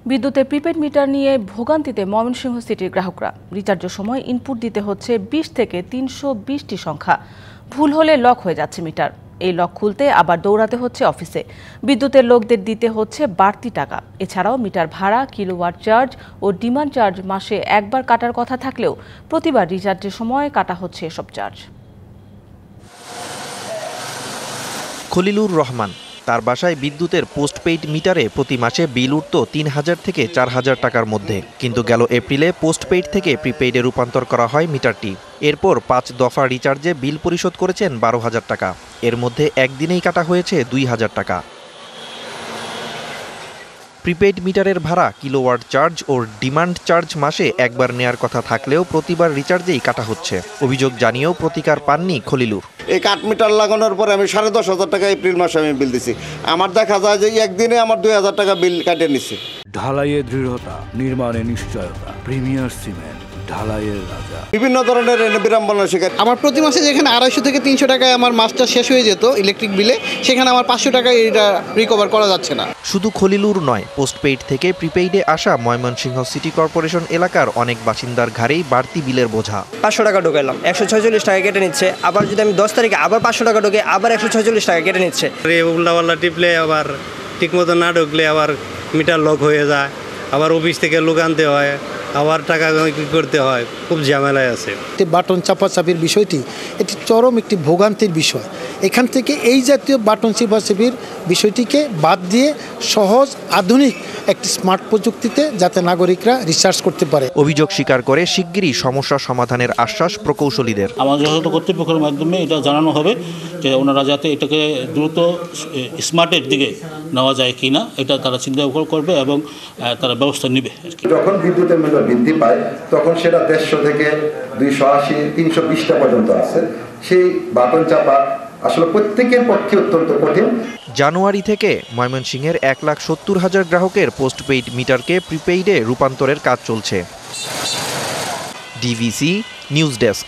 বিদ্যুতের prepaid metre নিয়ে ভোগান্তিতে ময়মনসিংহ সিটির গ্রাহকরা। রিচার্জের সময় ইনপুট দিতে হচ্ছে 20 থেকে 320টি সংখ্যা। ভুল হলে লক হয়ে যাচ্ছে মিটার। এই লক খুলতে আবার দৌড়াতে হচ্ছে অফিসে। বিদ্যুতের লোকদের দিতে হচ্ছে বাড়তি টাকা। এছাড়াও মিটার ভাড়া, কিলোওয়াট চার্জ ও ডিমান্ড চার্জ মাসে একবার কাটার কথা থাকলেও প্রতিবার রিচার্জের সময় কাটা হচ্ছে এসব চার্জ। খলিলুর রহমান তার বাসায় বিদ্যুতের পোস্টপেইড মিটারে প্রতি মাসে বিল উঠত 3000 থেকে 4000 টাকার মধ্যে, কিন্তু গেল এপ্রিলে পোস্টপেইড থেকে প্রিপেইডে রূপান্তর করা হয় মিটারটি। এরপর 5 দফা রিচার্জে বিল পরিশোধ করেছেন 12,000 টাকা। এর মধ্যে একদিনেই কাটা হয়েছে 2000 টাকা। প্রিপেইড মিটারের ভাড়া, কিলোওয়াট চার্জ ও ডিমান্ড চার্জ মাসে একবার নেয়ার কথা থাকলেও প্রতিবার রিচার্জেই কাটা হচ্ছে। অভিযোগ জানিয়েও প্রতিকার পাননি খলিলুর। এই কাঠ মিটার লাগানোর পরে আমি 10,500 টাকা এপ্রিল মাসে আমি বিল দিছি। আমার দেখা যায় যে একদিনে আমার 2000 টাকা বিল কাটে নিচ্ছে। ঢালাইয়ে দৃঢ়তা, নির্মাণে নিশ্চয়তা। প্রিমিয়ার সিমেন্ট, ঢালাইয়ের রাজা। বিভিন্ন ধরনের বিড়ম্বনার শিকার। আমার প্রতি মাসে যেখানে 250 থেকে 300 টাকায় আমার মাসটা শেষ হয়ে যেত ইলেকট্রিক বিলে, সেখানে আমার 500 টাকায় এটা রিকভার করা যাচ্ছে না। শুধু খলিলুর নয়, পোস্টপেইড থেকে প্রিপেইডে আসা ময়মনসিংহ সিটি কর্পোরেশন এলাকার অনেক বাসিন্দার ঘাড়েই বাড়তি বিলের বোঝা। 500 টাকা ঢোকাইলাম, 146 টাকা কেটে নিচ্ছে। আবার যদি আমি 10 তারিখে আবার 500 টাকা ঢোকে, আবার 146 টাকা কেটে নিচ্ছে। উল্টাপাল্টা টিপলে আবার ঠিকমতো না ঢুকলে আবার মিটার লক হয়ে যায়, আবার অফিস থেকে লোক আনতে হয়, আবার টাকা কি করতে হয়, খুব ঝামেলায় আছে। বাটন চাপাচাপির বিষয়টি এটি চরম একটি ভোগান্তির বিষয়। এখান থেকে এই জাতীয় বাটন চাপাচাপির বিষয়টিকে বাদ দিয়ে সহজ আধুনিক একটি স্মার্ট প্রযুক্তিতে যাতে নাগরিকরা রিসার্চ করতে পারে। অভিযোগ স্বীকার করে শিগগিরই সমস্যা সমাধানের আশ্বাস প্রকৌশলীদের। আমাদের যথাযথ কর্তৃপক্ষের মাধ্যমে এটা জানানো হবে যে ওনারা যাতে এটাকে দ্রুত স্মার্টের দিকে নেওয়া যায় কিনা এটা তারা চিন্তা করবে এবং তারা ব্যবস্থা নেবে। যখন বিদ্যুতের মূল্য বৃদ্ধি পায় তখন সেটা 150 থেকে 280, 320টা পর্যন্ত আছে। সেই বাটন চাপা আসলে প্রত্যেকের পক্ষে অত্যন্ত কঠিন। জানুয়ারি থেকে ময়মনসিংহের 1,70,000 গ্রাহকের পোস্টপেইড মিটারকে প্রিপেইডে রূপান্তরের কাজ চলছে। DVC news desk.